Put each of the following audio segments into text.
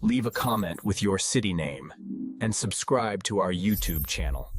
leave a comment with your city name, and subscribe to our YouTube channel.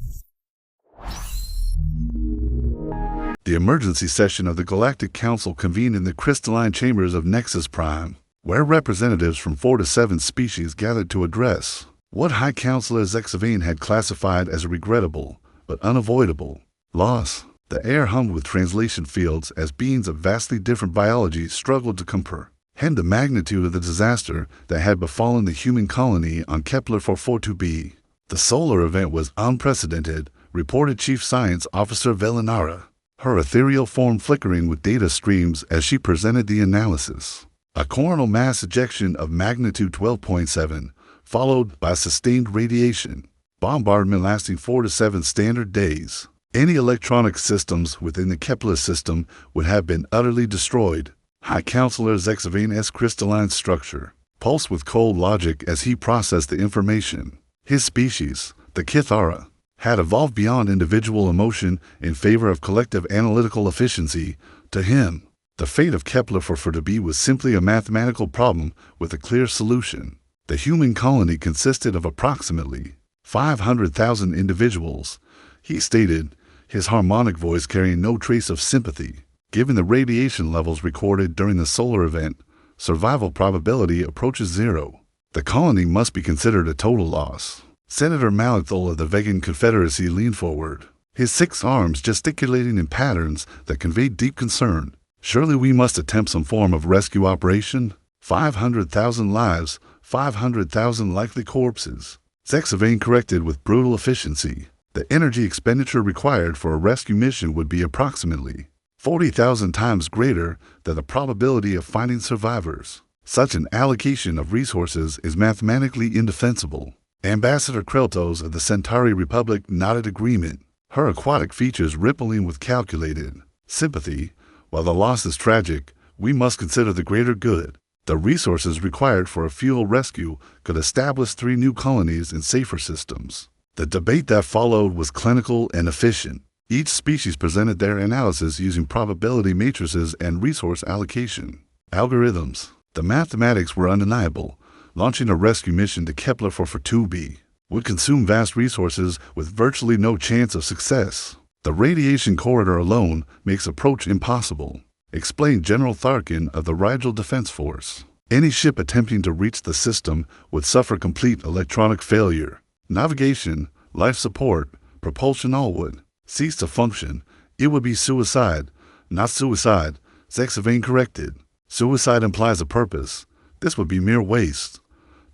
The emergency session of the Galactic Council convened in the crystalline chambers of Nexus Prime, where representatives from 4 to 7 species gathered to address what High Counselor Zexavine had classified as a regrettable but unavoidable loss. The air hummed with translation fields as beings of vastly different biology struggled to comprehend the magnitude of the disaster that had befallen the human colony on Kepler 442b. The solar event was unprecedented, reported Chief Science Officer Velinara, her ethereal form flickering with data streams as she presented the analysis. A coronal mass ejection of magnitude 12.7, followed by sustained radiation bombardment lasting 4 to 7 standard days. Any electronic systems within the Kepler system would have been utterly destroyed. High Counselor Zexavine's crystalline structure pulsed with cold logic as he processed the information. His species, the Kithara, had evolved beyond individual emotion in favor of collective analytical efficiency. To him, the fate of Kepler 442b was simply a mathematical problem with a clear solution. The human colony consisted of approximately 500,000 individuals, he stated, his harmonic voice carrying no trace of sympathy. Given the radiation levels recorded during the solar event, survival probability approaches 0. The colony must be considered a total loss. Senator Malakthol of the Vegan Confederacy leaned forward, his 6 arms gesticulating in patterns that conveyed deep concern. Surely we must attempt some form of rescue operation? 500,000 lives, 500,000 likely corpses. Zexavine corrected with brutal efficiency. The energy expenditure required for a rescue mission would be approximately 40,000 times greater than the probability of finding survivors. Such an allocation of resources is mathematically indefensible. Ambassador Kreltos of the Centauri Republic nodded agreement, her aquatic features rippling with calculated sympathy. While the loss is tragic, we must consider the greater good. The resources required for a fuel rescue could establish 3 new colonies in safer systems. The debate that followed was clinical and efficient. Each species presented their analysis using probability matrices and resource allocation algorithms. The mathematics were undeniable. Launching a rescue mission to Kepler 442b would consume vast resources with virtually no chance of success. The radiation corridor alone makes approach impossible, explained General Tharkin of the Rigel Defense Force. Any ship attempting to reach the system would suffer complete electronic failure. Navigation, life support, propulsion all would cease to function. It would be suicide, not suicide, Zexavine corrected. Suicide implies a purpose. This would be mere waste.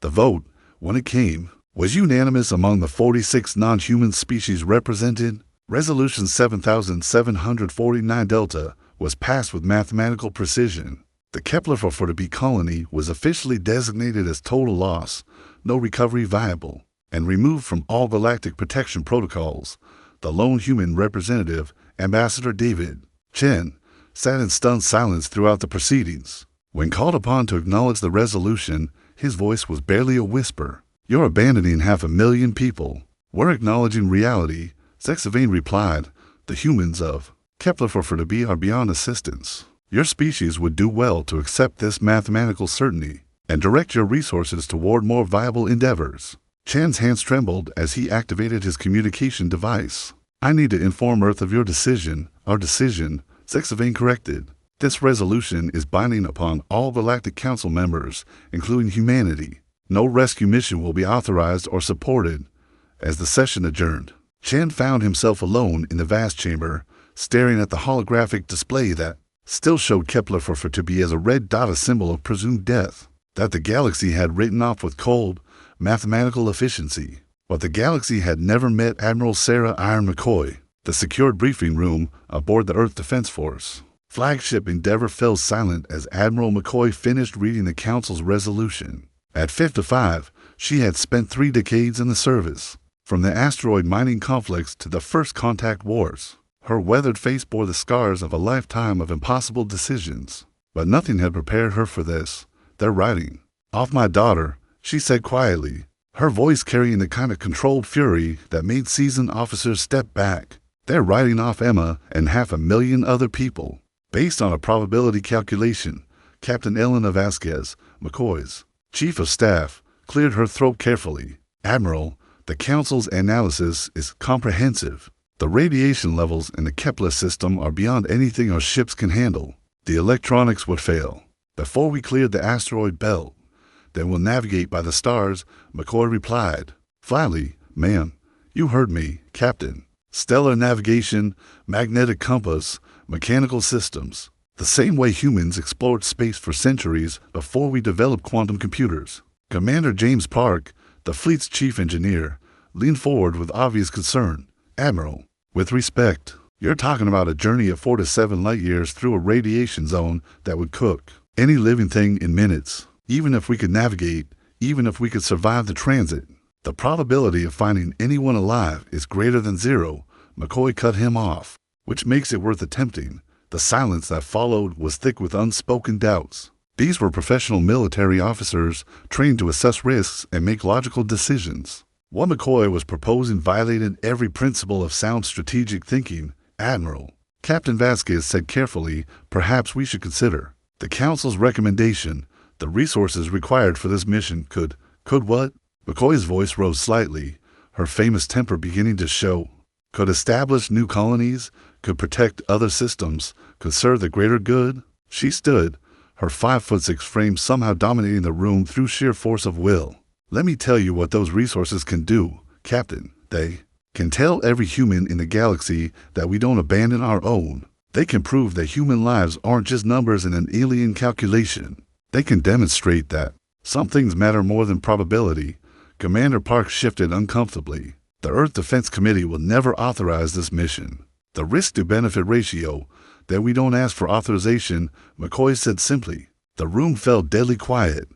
The vote, when it came, was unanimous among the 46 non-human species represented. Resolution 7749 Delta was passed with mathematical precision. The Kepler 440b colony was officially designated as total loss, no recovery viable, and removed from all galactic protection protocols. The lone human representative, Ambassador David Chen, sat in stunned silence throughout the proceedings. When called upon to acknowledge the resolution, his voice was barely a whisper. "You're abandoning 500,000 people. We're acknowledging reality," Zexavine replied. "The humans of Kepler 440b are beyond assistance. Your species would do well to accept this mathematical certainty and direct your resources toward more viable endeavors." Chan's hands trembled as he activated his communication device. "I need to inform Earth of your decision." "Our decision," Zexavine corrected. "This resolution is binding upon all Galactic Council members, including humanity. No rescue mission will be authorized or supported." As the session adjourned, Chan found himself alone in the vast chamber, staring at the holographic display that still showed Kepler 442b as a red dot, a symbol of presumed death, that the galaxy had written off with cold, mathematical efficiency. But the galaxy had never met Admiral Sarah Iron McCoy. The secured briefing room aboard the Earth Defense Force flagship Endeavour fell silent as Admiral McCoy finished reading the Council's resolution. At 55, she had spent 3 decades in the service, from the asteroid mining conflicts to the First Contact Wars. Her weathered face bore the scars of a lifetime of impossible decisions. But nothing had prepared her for this. "They're writing off my daughter," she said quietly, her voice carrying the kind of controlled fury that made seasoned officers step back. "They're writing off Emma and 500,000 other people." Based on a probability calculation, Captain Elena Vasquez, McCoy's chief of staff, cleared her throat carefully. Admiral, the Council's analysis is comprehensive. The radiation levels in the Kepler system are beyond anything our ships can handle. The electronics would fail before we cleared the asteroid belt. Then we'll navigate by the stars, McCoy replied. Finally, ma'am, you heard me, Captain. Stellar navigation, magnetic compass, mechanical systems. The same way humans explored space for centuries before we developed quantum computers. Commander James Park, the fleet's chief engineer, leaned forward with obvious concern. Admiral, with respect, you're talking about a journey of 4 to 7 light years through a radiation zone that would cook any living thing in minutes. Even if we could navigate, even if we could survive the transit, the probability of finding anyone alive is greater than 0. McCoy cut him off, which makes it worth attempting. The silence that followed was thick with unspoken doubts. These were professional military officers trained to assess risks and make logical decisions. What McCoy was proposing violated every principle of sound strategic thinking. Admiral, Captain Vasquez said carefully, perhaps we should consider the Council's recommendation. The resources required for this mission could what? McCoy's voice rose slightly, her famous temper beginning to show. Could establish new colonies, could protect other systems, could serve the greater good. She stood, her 5'6" frame somehow dominating the room through sheer force of will. Let me tell you what those resources can do, Captain. They can tell every human in the galaxy that we don't abandon our own. They can prove that human lives aren't just numbers in an alien calculation. They can demonstrate that some things matter more than probability. Commander Park shifted uncomfortably. The Earth Defense Committee will never authorize this mission. The risk-to-benefit ratio, that we don't ask for authorization, McCoy said simply. The room fell deadly quiet.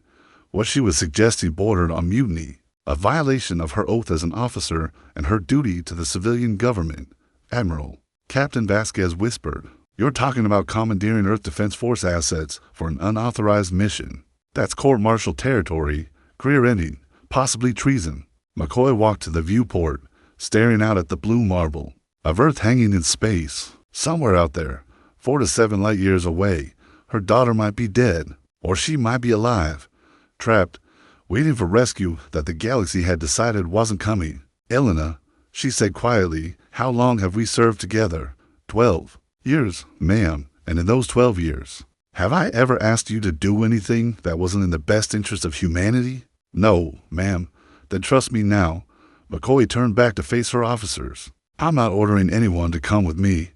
What she was suggesting bordered on mutiny, a violation of her oath as an officer and her duty to the civilian government. Admiral, Captain Vasquez whispered, you're talking about commandeering Earth Defense Force assets for an unauthorized mission. That's court-martial territory, career-ending, possibly treason. McCoy walked to the viewport, staring out at the blue marble of Earth hanging in space. Somewhere out there, 4 to 7 light years away, her daughter might be dead, or she might be alive, trapped, waiting for rescue that the galaxy had decided wasn't coming. Elena, she said quietly, how long have we served together? 12 years, ma'am, and in those 12 years, have I ever asked you to do anything that wasn't in the best interest of humanity? No, ma'am. Then trust me now. McCoy turned back to face her officers. I'm not ordering anyone to come with me.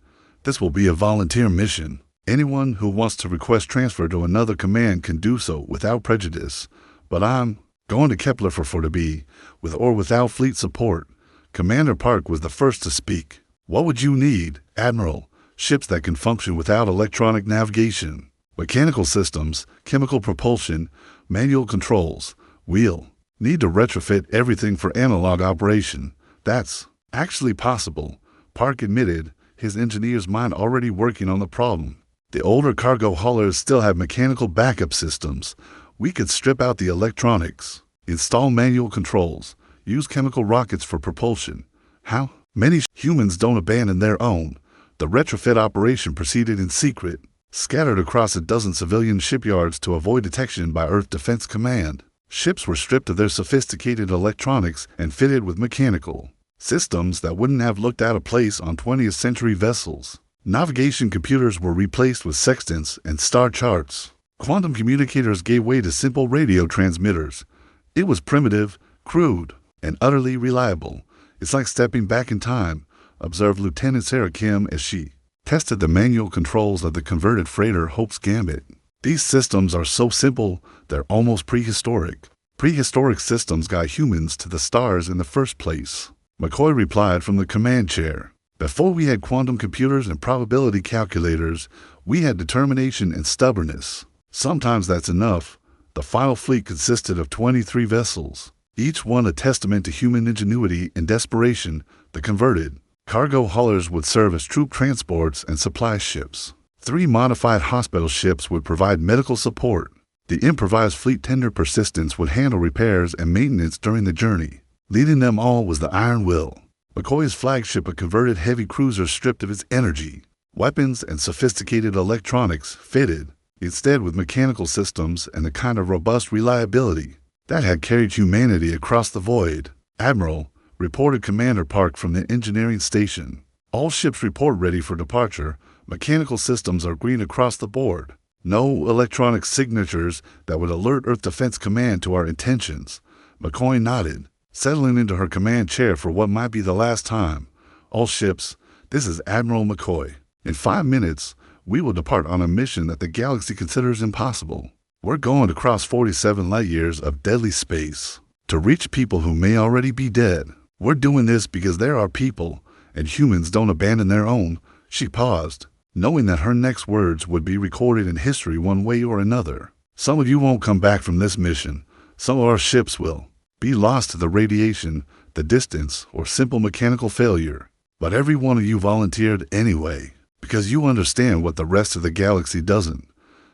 This will be a volunteer mission. Anyone who wants to request transfer to another command can do so without prejudice. But I'm going to Kepler for 4-B, with or without fleet support. Commander Park was the first to speak. What would you need, Admiral? Ships that can function without electronic navigation, mechanical systems, chemical propulsion, manual controls. We'll need to retrofit everything for analog operation. That's actually possible, Park admitted, his engineer's mind already working on the problem. The older cargo haulers still have mechanical backup systems. We could strip out the electronics, install manual controls, use chemical rockets for propulsion. How? Many humans don't abandon their own. The retrofit operation proceeded in secret, scattered across a dozen civilian shipyards to avoid detection by Earth Defense Command. Ships were stripped of their sophisticated electronics and fitted with mechanical systems that wouldn't have looked out of place on 20th century vessels. Navigation computers were replaced with sextants and star charts. Quantum communicators gave way to simple radio transmitters. It was primitive, crude, and utterly reliable. It's like stepping back in time, observed Lieutenant Sarah Kim as she tested the manual controls of the converted freighter Hope's Gambit. These systems are so simple, they're almost prehistoric. Prehistoric systems got humans to the stars in the first place. McCoy replied from the command chair. Before we had quantum computers and probability calculators, we had determination and stubbornness. Sometimes that's enough. The final fleet consisted of 23 vessels, each one a testament to human ingenuity and desperation. The converted cargo haulers would serve as troop transports and supply ships. 3 modified hospital ships would provide medical support. The improvised fleet tender Persistence would handle repairs and maintenance during the journey. Leading them all was the Iron Will, McCoy's flagship, a converted heavy cruiser stripped of its energy, weapons, and sophisticated electronics, fitted instead with mechanical systems and the kind of robust reliability that had carried humanity across the void. "Admiral," reported Commander Park from the engineering station. "All ships report ready for departure. Mechanical systems are green across the board. No electronic signatures that would alert Earth Defense Command to our intentions." McCoy nodded, settling into her command chair for what might be the last time. "All ships, this is Admiral McCoy. In 5 minutes, we will depart on a mission that the galaxy considers impossible. We're going to cross 47 light years of deadly space to reach people who may already be dead. We're doing this because there are people, and humans don't abandon their own." She paused, knowing that her next words would be recorded in history one way or another. "Some of you won't come back from this mission. Some of our ships will be lost to the radiation, the distance, or simple mechanical failure. But every one of you volunteered anyway, because you understand what the rest of the galaxy doesn't.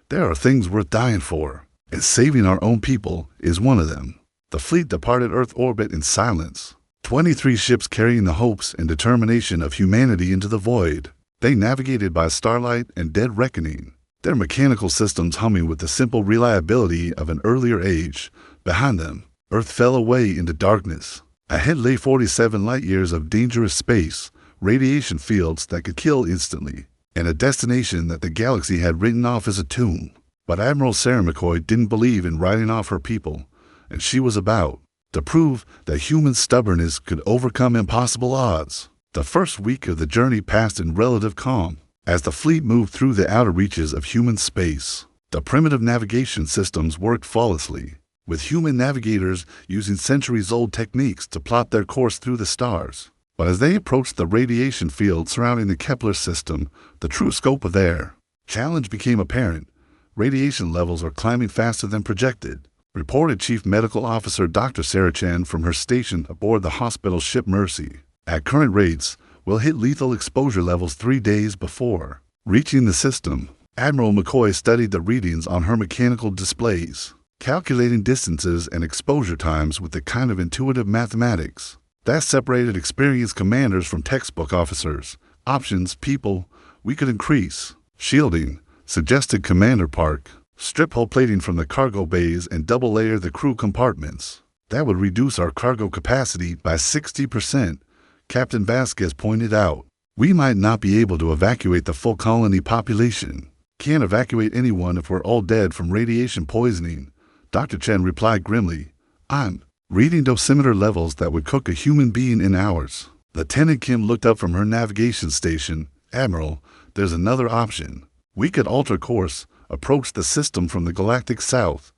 There are things worth dying for, and saving our own people is one of them." The fleet departed Earth orbit in silence. 23 ships carrying the hopes and determination of humanity into the void. They navigated by starlight and dead reckoning, their mechanical systems humming with the simple reliability of an earlier age. Behind them, Earth fell away into darkness. Ahead lay 47 light years of dangerous space, radiation fields that could kill instantly, and a destination that the galaxy had written off as a tomb. But Admiral Sarah McCoy didn't believe in writing off her people, and she was about to prove that human stubbornness could overcome impossible odds. The first week of the journey passed in relative calm as the fleet moved through the outer reaches of human space. The primitive navigation systems worked flawlessly, with human navigators using centuries-old techniques to plot their course through the stars. But as they approached the radiation field surrounding the Kepler system, the true scope of their challenge became apparent. Radiation levels are climbing faster than projected, reported Chief Medical Officer Dr. Sarah Chen from her station aboard the hospital ship Mercy. "At current rates, we'll hit lethal exposure levels 3 days before reaching the system." Admiral McCoy studied the readings on her mechanical displays, calculating distances and exposure times with the kind of intuitive mathematics that separated experienced commanders from textbook officers. "Options, people, we could increase shielding," suggested Commander Park. "Strip hull plating from the cargo bays and double layer the crew compartments. That would reduce our cargo capacity by 60%, Captain Vasquez pointed out. "We might not be able to evacuate the full colony population. Can't evacuate anyone if we're all dead from radiation poisoning," Dr. Chen replied grimly. "I'm reading dosimeter levels that would cook a human being in hours." Lieutenant Kim looked up from her navigation station. "Admiral, there's another option. We could alter course, approach the system from the galactic south.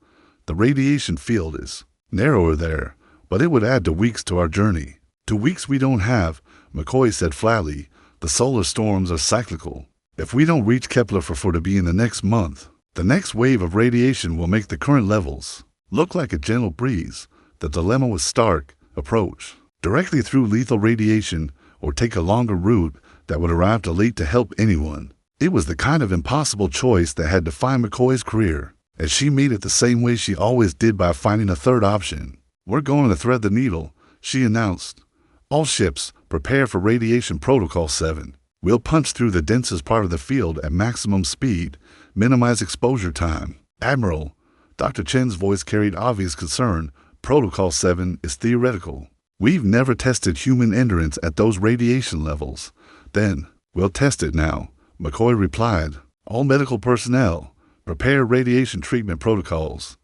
The radiation field is narrower there, but it would add 2 weeks to our journey." 2 weeks we don't have," McCoy said flatly. "The solar storms are cyclical. If we don't reach Kepler for to be in the next month, the next wave of radiation will make the current levels look like a gentle breeze. The dilemma was stark: approach directly through lethal radiation or take a longer route that would arrive too late to help anyone. It was the kind of impossible choice that had defined McCoy's career, and she made it the same way she always did, by finding a third option. "We're going to thread the needle," she announced. "All ships, prepare for Radiation Protocol 7. We'll punch through the densest part of the field at maximum speed, minimize exposure time." "Admiral," Dr. Chen's voice carried obvious concern, "Protocol 7 is theoretical. We've never tested human endurance at those radiation levels." "Then, we'll test it now," McCoy replied. "All medical personnel, prepare radiation treatment protocols.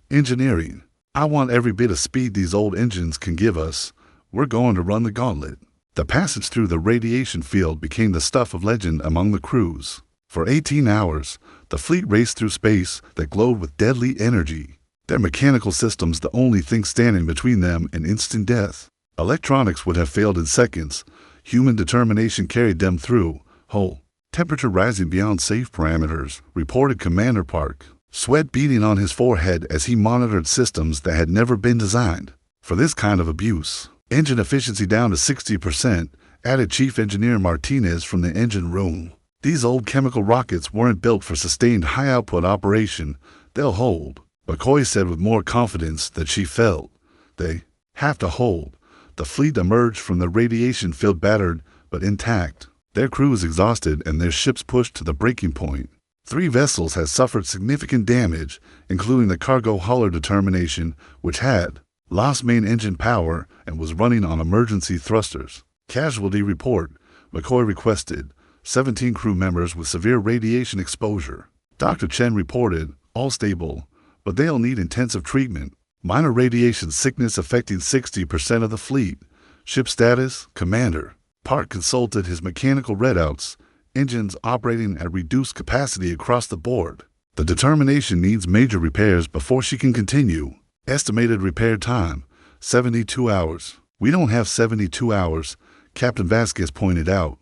Engineering, I want every bit of speed these old engines can give us. We're going to run the gauntlet." The passage through the radiation field became the stuff of legend among the crews. For 18 hours, the fleet raced through space that glowed with deadly energy, their mechanical systems the only thing standing between them and instant death. Electronics would have failed in seconds. Human determination carried them through. Hull temperature rising beyond safe parameters, reported Commander Park, sweat beading on his forehead as he monitored systems that had never been designed for this kind of abuse. "Engine efficiency down to 60%, added Chief Engineer Martinez from the engine room. "These old chemical rockets weren't built for sustained high-output operation. They'll hold," McCoy said with more confidence that she felt. "They have to hold." The fleet emerged from the radiation field battered but intact, their crews exhausted and their ships pushed to the breaking point. 3 vessels had suffered significant damage, including the cargo hauler Determination, which had lost main engine power and was running on emergency thrusters. Casualty report, McCoy requested, 17 crew members with severe radiation exposure. Dr. Chen reported, all stable, but they'll need intensive treatment. Minor radiation sickness affecting 60% of the fleet. Ship status, Commander. Park consulted his mechanical readouts, engines operating at reduced capacity across the board. The Determination needs major repairs before she can continue. Estimated repair time, 72 hours. We don't have 72 hours, Captain Vasquez pointed out.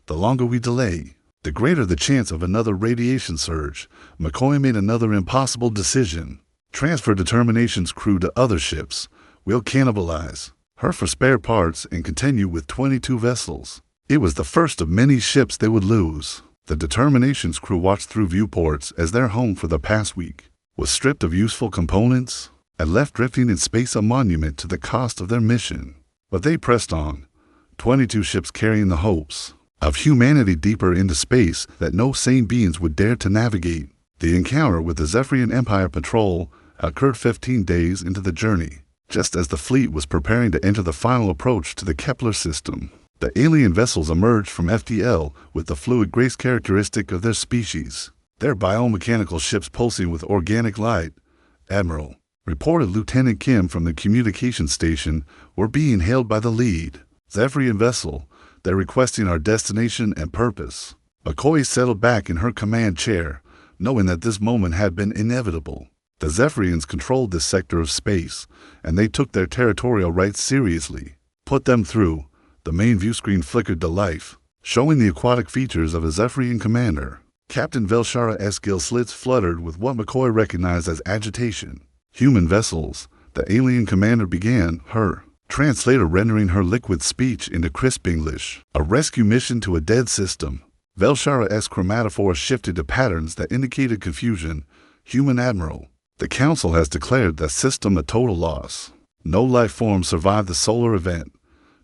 The longer we delay, the greater the chance of another radiation surge. McCoy made another impossible decision. Transfer Determination's crew to other ships. We'll cannibalize her for spare parts and continue with 22 vessels. It was the first of many ships they would lose. The Determination's crew watched through viewports as their home for the past week was stripped of useful components and left drifting in space, a monument to the cost of their mission. But they pressed on. 22 ships carrying the hopes of humanity deeper into space that no sane beings would dare to navigate. The encounter with the Zephyrian Empire Patrol occurred 15 days into the journey, just as the fleet was preparing to enter the final approach to the Kepler system. The alien vessels emerged from FTL with the fluid grace characteristic of their species, their biomechanical ships pulsing with organic light. Admiral, reported Lieutenant Kim from the communication station, were being hailed by the lead Zephyrian vessel. They're requesting our destination and purpose. McCoy settled back in her command chair, knowing that this moment had been inevitable. The Zephyrians controlled this sector of space, and they took their territorial rights seriously. Put them through. The main view screen flickered to life, showing the aquatic features of a Zephyrian commander. Captain Velshara Eskil slits fluttered with what McCoy recognized as agitation. Human vessels, the alien commander began, her translator rendering her liquid speech into crisp English. A rescue mission to a dead system. Velshara-S chromatophore shifted to patterns that indicated confusion. Human Admiral, the Council has declared that system a total loss. No life form survived the solar event.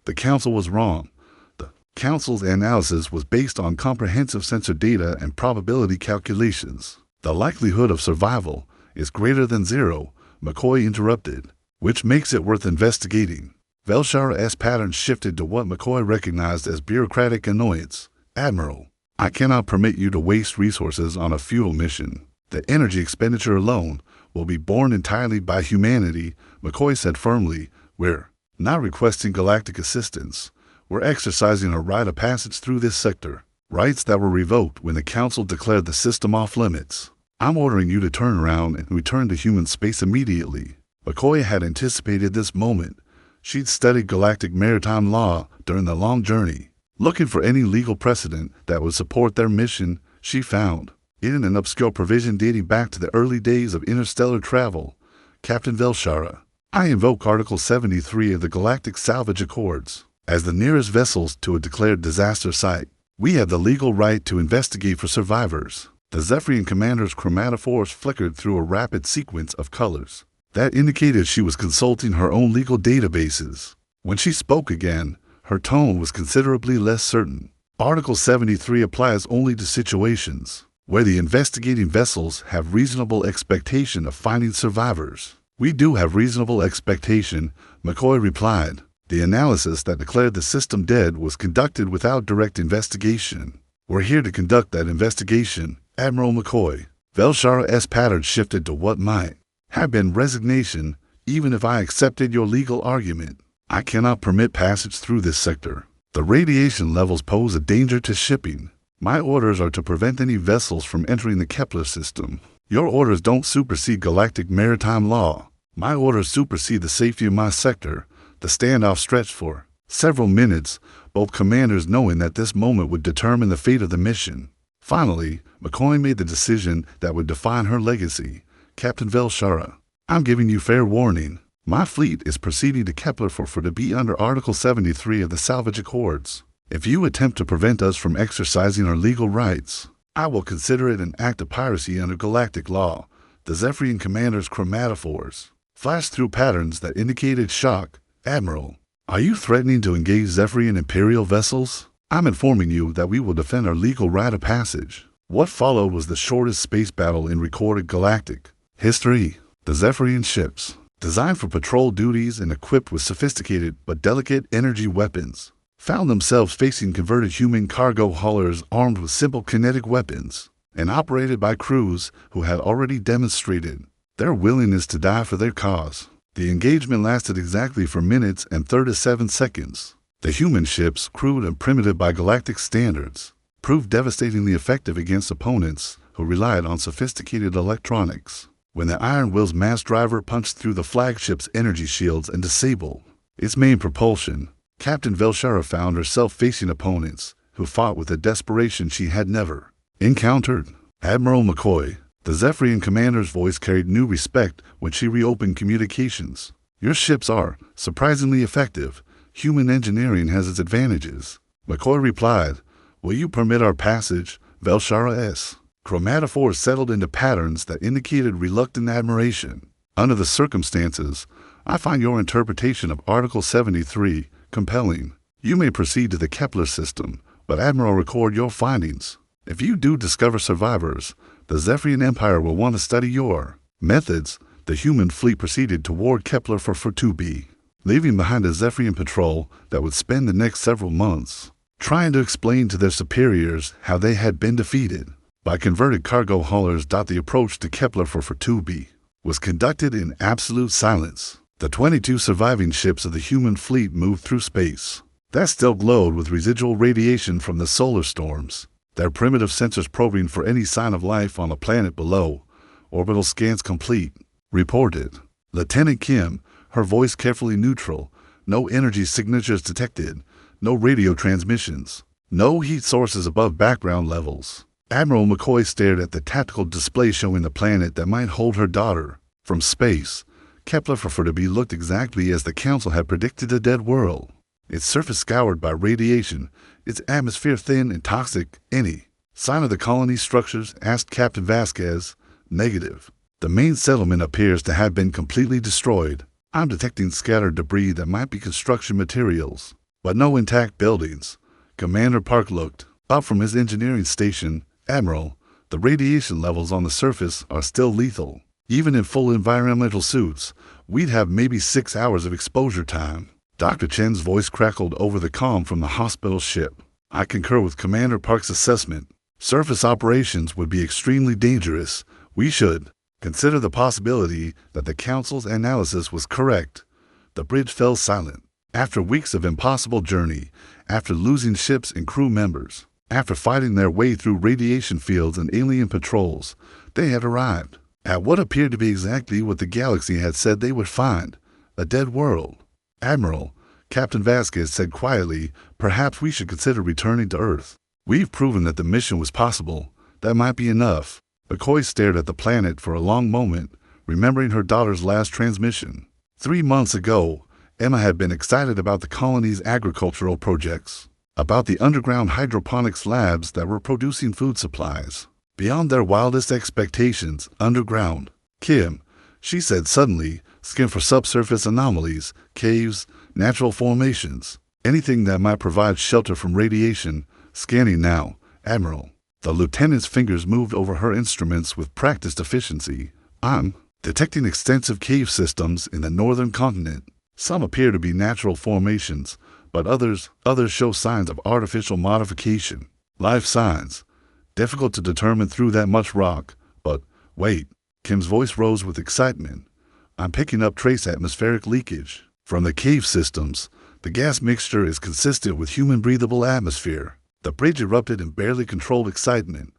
The Council was wrong. The Council's analysis was based on comprehensive sensor data and probability calculations. The likelihood of survival is greater than 0, McCoy interrupted, which makes it worth investigating. Velshara-S patterns shifted to what McCoy recognized as bureaucratic annoyance. Admiral, I cannot permit you to waste resources on a futile mission. The energy expenditure alone will be borne entirely by humanity, McCoy said firmly. We're not requesting galactic assistance. We're exercising a right of passage through this sector, rights that were revoked when the Council declared the system off limits. I'm ordering you to turn around and return to human space immediately. McCoy had anticipated this moment. She'd studied galactic maritime law during the long journey, looking for any legal precedent that would support their mission. She found in an obscure provision dating back to the early days of interstellar travel. Captain Velshara, I invoke Article 73 of the Galactic Salvage Accords. As the nearest vessels to a declared disaster site, we have the legal right to investigate for survivors. The Zephyrian commander's chromatophores flickered through a rapid sequence of colors that indicated she was consulting her own legal databases. When she spoke again, her tone was considerably less certain. Article 73 applies only to situations where the investigating vessels have reasonable expectation of finding survivors. We do have reasonable expectation, McCoy replied. The analysis that declared the system dead was conducted without direct investigation. We're here to conduct that investigation, Admiral McCoy. Velshara-S pattern shifted to what might have been resignation. Even if I accepted your legal argument, I cannot permit passage through this sector. The radiation levels pose a danger to shipping. My orders are to prevent any vessels from entering the Kepler system. Your orders don't supersede galactic maritime law. My orders supersede the safety of my sector. The standoff stretched for several minutes, both commanders knowing that this moment would determine the fate of the mission. Finally, McCoy made the decision that would define her legacy. Captain Velshara, I'm giving you fair warning. My fleet is proceeding to Kepler for to be under Article 73 of the Salvage Accords. If you attempt to prevent us from exercising our legal rights, I will consider it an act of piracy under galactic law. The Zephyrian commander's chromatophores flashed through patterns that indicated shock. Admiral, are you threatening to engage Zephyrian Imperial vessels? I'm informing you that we will defend our legal right of passage. What followed was the shortest space battle in recorded galactic history. The Zephyrian ships, designed for patrol duties and equipped with sophisticated but delicate energy weapons, found themselves facing converted human cargo haulers armed with simple kinetic weapons and operated by crews who had already demonstrated their willingness to die for their cause. The engagement lasted exactly 4 minutes and 37 seconds. The human ships, crude and primitive by galactic standards, proved devastatingly effective against opponents who relied on sophisticated electronics. When the Iron Will's mass driver punched through the flagship's energy shields and disabled its main propulsion, Captain Velshara found herself facing opponents who fought with a desperation she had never encountered. Admiral McCoy, the Zephyrian commander's voice carried new respect when she reopened communications. Your ships are surprisingly effective. Human engineering has its advantages. McCoy replied, will you permit our passage, Velshara-S? Chromatophores settled into patterns that indicated reluctant admiration. Under the circumstances, I find your interpretation of Article 73 compelling. You may proceed to the Kepler system, but Admiral, record your findings. If you do discover survivors, the Zephyrian Empire will want to study your methods. The human fleet proceeded toward Kepler for 2B, leaving behind a Zephyrian patrol that would spend the next several months trying to explain to their superiors how they had been defeated by converted cargo haulers. The approach to Kepler for 2B was conducted in absolute silence. The 22 surviving ships of the human fleet moved through space that still glowed with residual radiation from the solar storms, their primitive sensors probing for any sign of life on the planet below. Orbital scans complete, reported Lieutenant Kim, her voice carefully neutral. No energy signatures detected, no radio transmissions, no heat sources above background levels. Admiral McCoy stared at the tactical display showing the planet that might hold her daughter. From space, Kepler for 4B looked exactly as the Council had predicted: a dead world. Its surface scoured by radiation, its atmosphere thin and toxic. Any sign of the colony structures? Asked Captain Vasquez. Negative. The main settlement appears to have been completely destroyed. I'm detecting scattered debris that might be construction materials, but no intact buildings. Commander Park looked up from his engineering station. Admiral, the radiation levels on the surface are still lethal. Even in full environmental suits, we'd have maybe 6 hours of exposure time. Dr. Chen's voice crackled over the comm from the hospital ship. I concur with Commander Park's assessment. Surface operations would be extremely dangerous. We should consider the possibility that the Council's analysis was correct. The bridge fell silent. After weeks of impossible journey, after losing ships and crew members, after fighting their way through radiation fields and alien patrols, they had arrived at what appeared to be exactly what the galaxy had said they would find: a dead world. Admiral, Captain Vasquez said quietly, perhaps we should consider returning to Earth. We've proven that the mission was possible. That might be enough. McCoy stared at the planet for a long moment, remembering her daughter's last transmission. 3 months ago, Emma had been excited about the colony's agricultural projects, about the underground hydroponics labs that were producing food supplies beyond their wildest expectations. Underground. Kim, she said suddenly, scan for subsurface anomalies, caves, natural formations, anything that might provide shelter from radiation. Scanning now, Admiral. The lieutenant's fingers moved over her instruments with practiced efficiency. I'm detecting extensive cave systems in the northern continent. Some appear to be natural formations, but others show signs of artificial modification. Life signs. Difficult to determine through that much rock, but wait. Kim's voice rose with excitement. I'm picking up trace atmospheric leakage from the cave systems. The gas mixture is consistent with human breathable atmosphere. The bridge erupted in barely controlled excitement.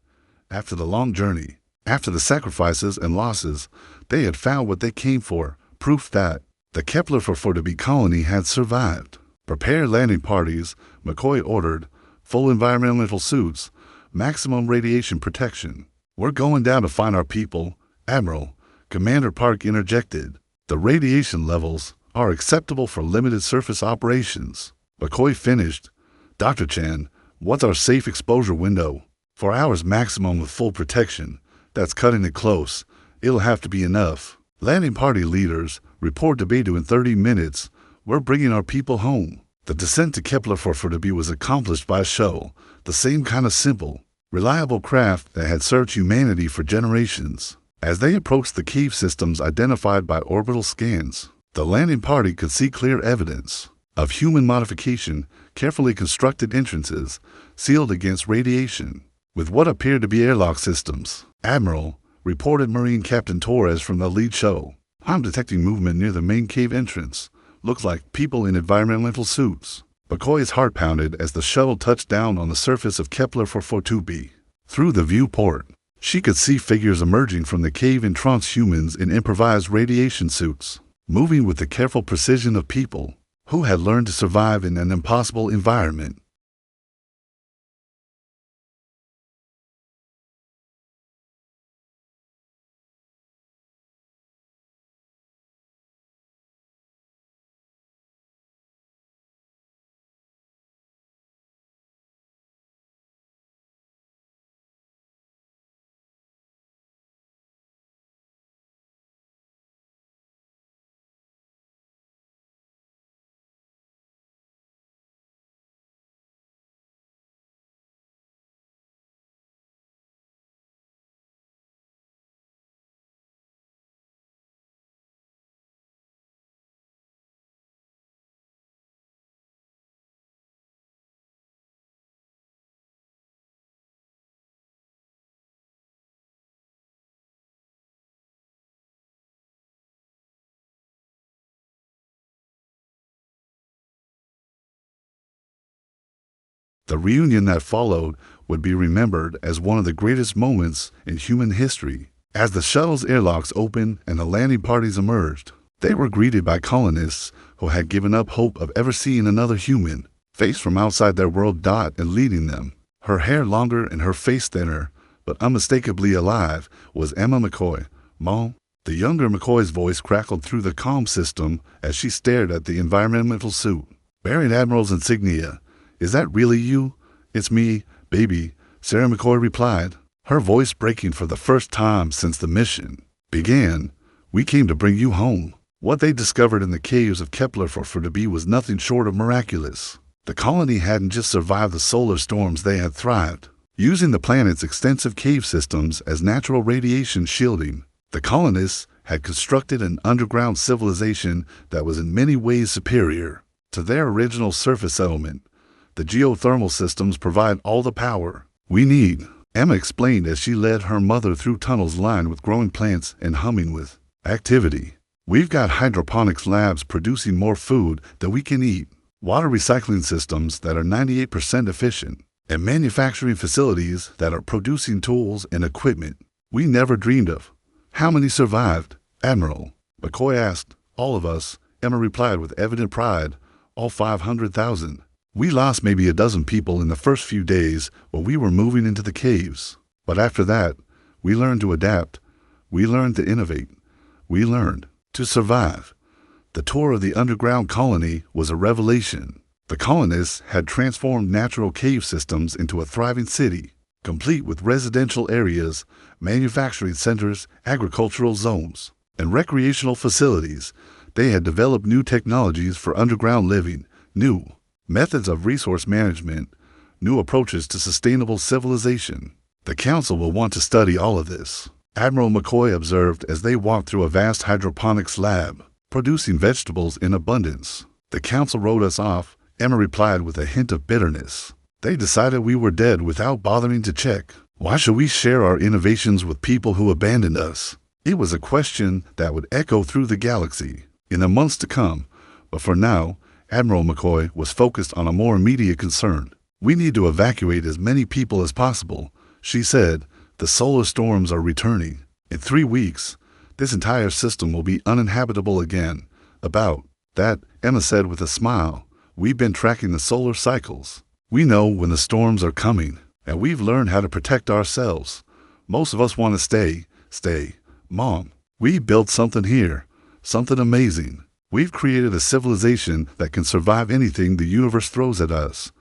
After the long journey, after the sacrifices and losses, they had found what they came for: proof that the Kepler for 4B colony had survived. Prepare landing parties, McCoy ordered. Full environmental suits, maximum radiation protection. We're going down to find our people. Admiral, Commander Park interjected. The radiation levels are acceptable for limited surface operations. McCoy finished. Dr. Chan, what's our safe exposure window? 4 hours maximum with full protection. That's cutting it close. It'll have to be enough. Landing party leaders, report to Beidou in 30 minutes. We're bringing our people home. The descent to Kepler for 4B was accomplished by a shuttle, the same kind of simple, reliable craft that had served humanity for generations. As they approached the cave systems identified by orbital scans, the landing party could see clear evidence of human modification, carefully constructed entrances, sealed against radiation, with what appeared to be airlock systems. Admiral, reported Marine Captain Torres from the lead shuttle. I'm detecting movement near the main cave entrance. Looks like people in environmental suits. McCoy's heart pounded as the shuttle touched down on the surface of Kepler 442b. Through the viewport, she could see figures emerging from the cave in transhumans in improvised radiation suits, moving with the careful precision of people who had learned to survive in an impossible environment. The reunion that followed would be remembered as one of the greatest moments in human history. As the shuttle's airlocks opened and the landing parties emerged, they were greeted by colonists who had given up hope of ever seeing another human face from outside their world. Dot, and leading them, her hair longer and her face thinner, but unmistakably alive, was Emma McCoy. Mom, the younger McCoy's voice crackled through the comm system as she stared at the environmental suit. Bearing Admiral's insignia. Is that really you? It's me, baby, Sarah McCoy replied, her voice breaking for the first time since the mission began. We came to bring you home. What they discovered in the caves of Kepler 442b was nothing short of miraculous. The colony hadn't just survived the solar storms, they had thrived, using the planet's extensive cave systems as natural radiation shielding. The colonists had constructed an underground civilization that was in many ways superior to their original surface settlement. The geothermal systems provide all the power we need, Emma explained as she led her mother through tunnels lined with growing plants and humming with activity. We've got hydroponics labs producing more food than we can eat, water recycling systems that are 98% efficient, and manufacturing facilities that are producing tools and equipment we never dreamed of. How many survived, Admiral? McCoy asked. All of us, Emma replied with evident pride. All 500,000. We lost maybe a dozen people in the first few days when we were moving into the caves. But after that, we learned to adapt. We learned to innovate. We learned to survive. The tour of the underground colony was a revelation. The colonists had transformed natural cave systems into a thriving city, complete with residential areas, manufacturing centers, agricultural zones, and recreational facilities. They had developed new technologies for underground living, new methods of resource management, new approaches to sustainable civilization. The Council will want to study all of this, Admiral McCoy observed as they walked through a vast hydroponics lab, producing vegetables in abundance. The Council wrote us off, Emma replied with a hint of bitterness. They decided we were dead without bothering to check. Why should we share our innovations with people who abandoned us? It was a question that would echo through the galaxy in the months to come, but for now, Admiral McCoy was focused on a more immediate concern. We need to evacuate as many people as possible, she said. The solar storms are returning. In 3 weeks, this entire system will be uninhabitable again. About that, Emma said with a smile. We've been tracking the solar cycles. We know when the storms are coming, and we've learned how to protect ourselves. Most of us want to stay. Mom, we built something here, something amazing. We've created a civilization that can survive anything the universe throws at us.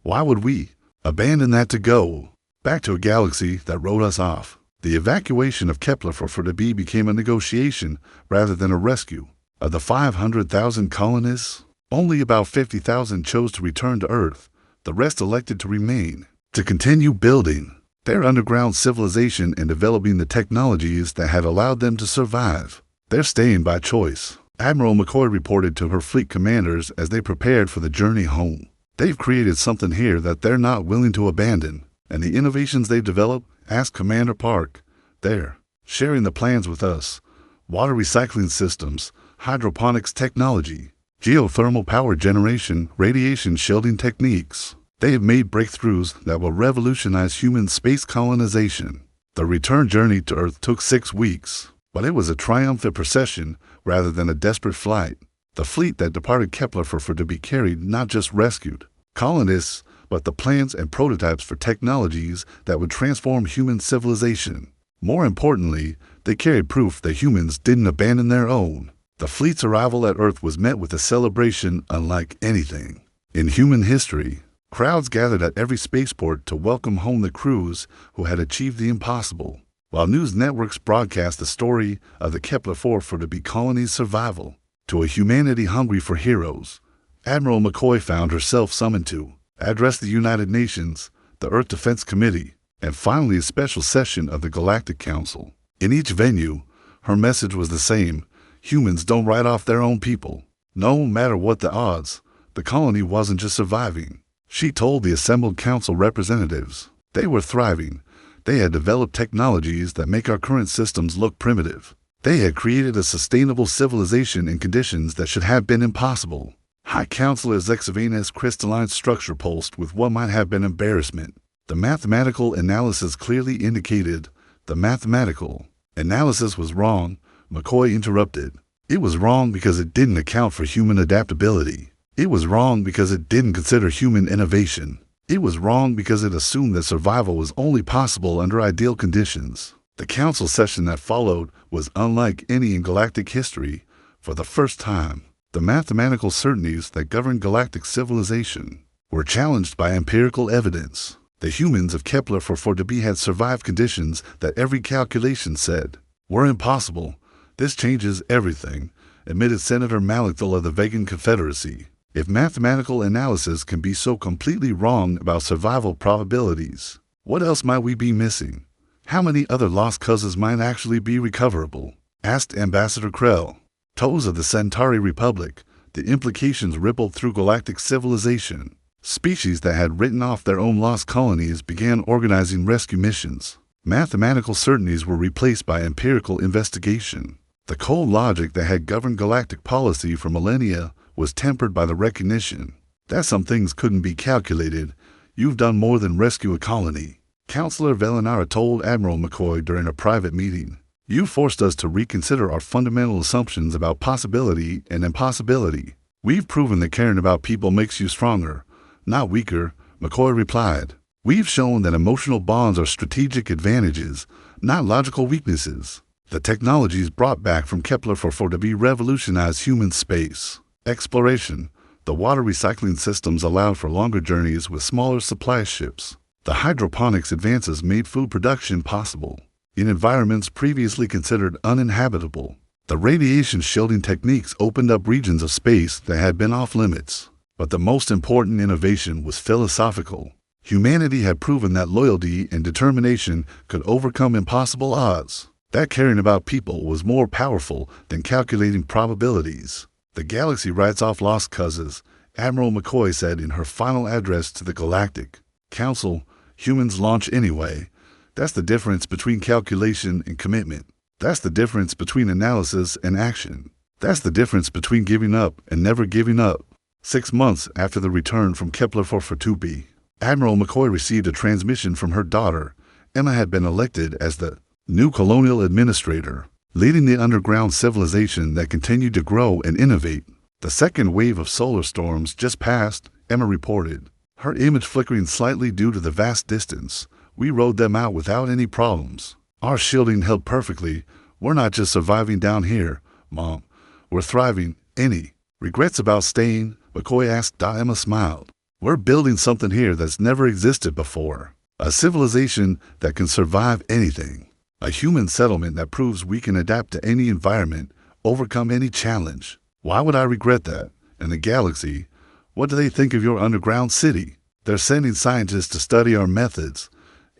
Why would we abandon that to go back to a galaxy that wrote us off? The evacuation of Kepler 442b became a negotiation rather than a rescue. Of the 500,000 colonists, only about 50,000 chose to return to Earth. The rest elected to remain, to continue building their underground civilization and developing the technologies that had allowed them to survive. They're staying by choice, Admiral McCoy reported to her fleet commanders as they prepared for the journey home. They've created something here that they're not willing to abandon, and the innovations they've developed, asked Commander Park. They're sharing the plans with us. Water recycling systems, hydroponics technology, geothermal power generation, radiation shielding techniques. They have made breakthroughs that will revolutionize human space colonization. The return journey to Earth took 6 weeks, but it was a triumphant procession rather than a desperate flight. The fleet that departed Kepler for to be carried not just rescued colonists, but the plans and prototypes for technologies that would transform human civilization. More importantly, they carried proof that humans didn't abandon their own. The fleet's arrival at Earth was met with a celebration unlike anything in human history. Crowds gathered at every spaceport to welcome home the crews who had achieved the impossible, while news networks broadcast the story of the Kepler-4 for the colony's survival. To a humanity hungry for heroes, Admiral McCoy found herself summoned to address the United Nations, the Earth Defense Committee, and finally a special session of the Galactic Council. In each venue, her message was the same: humans don't write off their own people. No matter what the odds, the colony wasn't just surviving. She told the assembled council representatives they were thriving. They had developed technologies that make our current systems look primitive. They had created a sustainable civilization in conditions that should have been impossible. High Counselor Zexavina's crystalline structure pulsed with what might have been embarrassment. The mathematical analysis clearly indicated the mathematical analysis was wrong, McCoy interrupted. It was wrong because it didn't account for human adaptability. It was wrong because it didn't consider human innovation. It was wrong because it assumed that survival was only possible under ideal conditions. The council session that followed was unlike any in galactic history. For the first time, the mathematical certainties that govern galactic civilization were challenged by empirical evidence. The humans of Kepler 4b had survived conditions that every calculation said were impossible. This changes everything, admitted Senator Malikthal of the Vegan Confederacy. If mathematical analysis can be so completely wrong about survival probabilities, what else might we be missing? How many other lost causes might actually be recoverable? Asked Ambassador Krell. Toes of the Centauri Republic, the implications rippled through galactic civilization. Species that had written off their own lost colonies began organizing rescue missions. Mathematical certainties were replaced by empirical investigation. The cold logic that had governed galactic policy for millennia was tempered by the recognition that some things couldn't be calculated. You've done more than rescue a colony, Counselor Velinara told Admiral McCoy during a private meeting. You forced us to reconsider our fundamental assumptions about possibility and impossibility. We've proven that caring about people makes you stronger, not weaker, McCoy replied. We've shown that emotional bonds are strategic advantages, not logical weaknesses. The technologies brought back from Kepler 4b revolutionized human space exploration. The water recycling systems allowed for longer journeys with smaller supply ships. The hydroponics advances made food production possible in environments previously considered uninhabitable. The radiation shielding techniques opened up regions of space that had been off limits. But the most important innovation was philosophical. Humanity had proven that loyalty and determination could overcome impossible odds. That caring about people was more powerful than calculating probabilities. The galaxy writes off lost causes, Admiral McCoy said in her final address to the Galactic Council. Humans launch anyway. That's the difference between calculation and commitment. That's the difference between analysis and action. That's the difference between giving up and never giving up. 6 months after the return from Kepler 4b, Admiral McCoy received a transmission from her daughter. Emma had been elected as the new colonial administrator, leading the underground civilization that continued to grow and innovate. The second wave of solar storms just passed, Emma reported, her image flickering slightly due to the vast distance. We rode them out without any problems. Our shielding held perfectly. We're not just surviving down here, Mom. We're thriving. Any regrets about staying? McCoy asked. Emma smiled. We're building something here that's never existed before. A civilization that can survive anything. A human settlement that proves we can adapt to any environment, overcome any challenge. Why would I regret that? And the galaxy, what do they think of your underground city? They're sending scientists to study our methods.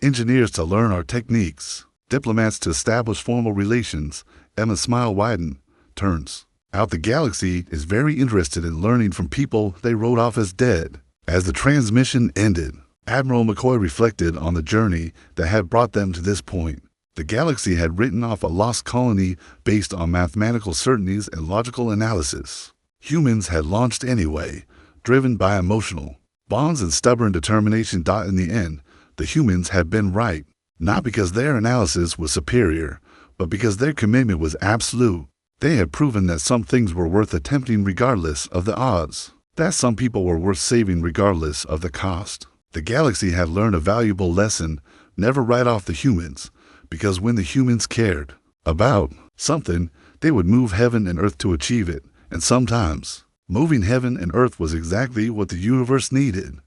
engineers to learn our techniques, diplomats to establish formal relations. Emma's smile widened. Turns out the galaxy is very interested in learning from people they wrote off as dead. As the transmission ended, Admiral McCoy reflected on the journey that had brought them to this point. The galaxy had written off a lost colony based on mathematical certainties and logical analysis. Humans had launched anyway, driven by emotional bonds and stubborn determination. In the end, the humans had been right, not because their analysis was superior, but because their commitment was absolute. They had proven that some things were worth attempting regardless of the odds, that some people were worth saving regardless of the cost. The galaxy had learned a valuable lesson: never write off the humans, because when the humans cared about something, they would move heaven and earth to achieve it, and sometimes moving heaven and earth was exactly what the universe needed.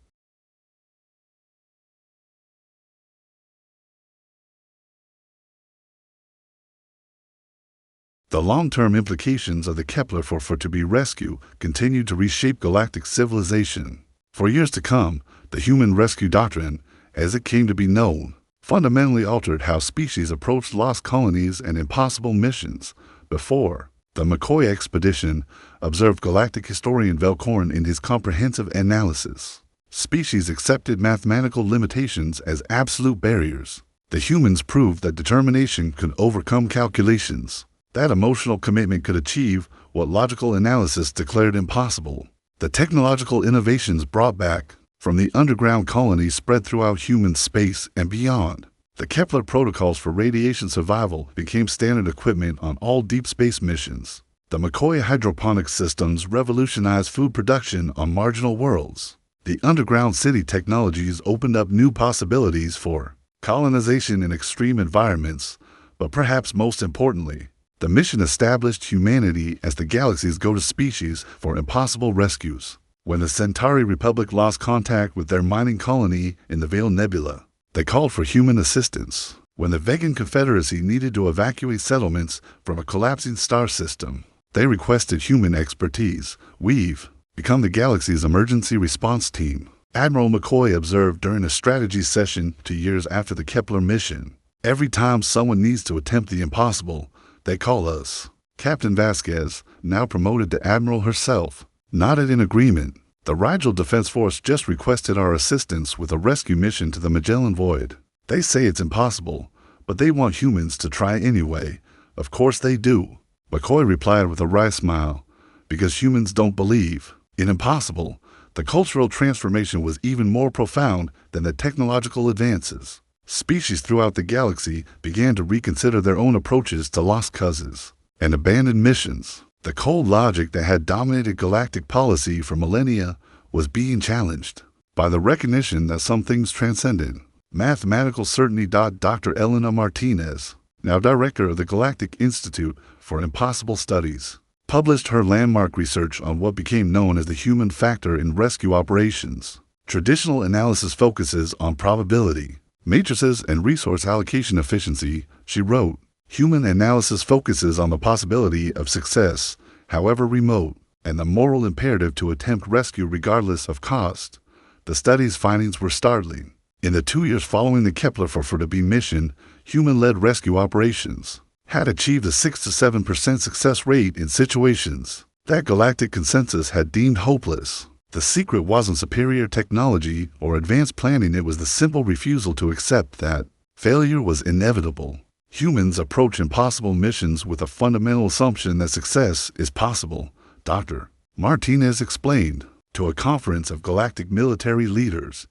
The long-term implications of the Kepler 4 to be rescue continued to reshape galactic civilization. For years to come, the human rescue doctrine, as it came to be known, fundamentally altered how species approached lost colonies and impossible missions. Before the McCoy expedition, observed galactic historian Velcorn in his comprehensive analysis, species accepted mathematical limitations as absolute barriers. The humans proved that determination could overcome calculations, that emotional commitment could achieve what logical analysis declared impossible. The technological innovations brought back from the underground colonies spread throughout human space and beyond. The Kepler protocols for radiation survival became standard equipment on all deep space missions. The McCoy hydroponic systems revolutionized food production on marginal worlds. The underground city technologies opened up new possibilities for colonization in extreme environments, but perhaps most importantly, the mission established humanity as the galaxy's go-to species for impossible rescues. When the Centauri Republic lost contact with their mining colony in the Veil Nebula, they called for human assistance. When the Vegan Confederacy needed to evacuate settlements from a collapsing star system, they requested human expertise. We've become the galaxy's emergency response team, Admiral McCoy observed during a strategy session 2 years after the Kepler mission. Every time someone needs to attempt the impossible, they call us. Captain Vasquez, now promoted to Admiral herself, nodded in agreement. The Rigel Defense Force just requested our assistance with a rescue mission to the Magellan Void. They say it's impossible, but they want humans to try anyway. Of course they do. McCoy replied with a wry smile. Because humans don't believe in impossible. The cultural transformation was even more profound than the technological advances. Species throughout the galaxy began to reconsider their own approaches to lost causes and abandoned missions. The cold logic that had dominated galactic policy for millennia was being challenged by the recognition that some things transcended mathematical certainty. Dr. Elena Martinez, now director of the Galactic Institute for Impossible Studies, published her landmark research on what became known as the human factor in rescue operations. Traditional analysis focuses on probability, matrices, and resource allocation efficiency, she wrote. Human analysis focuses on the possibility of success, however remote, and the moral imperative to attempt rescue regardless of cost. The study's findings were startling. In the 2 years following the Kepler 4b mission, human-led rescue operations had achieved a 6 to 7% success rate in situations that galactic consensus had deemed hopeless. The secret wasn't superior technology or advanced planning, it was the simple refusal to accept that failure was inevitable. Humans approach impossible missions with a fundamental assumption that success is possible, Dr. Martinez explained to a conference of galactic military leaders.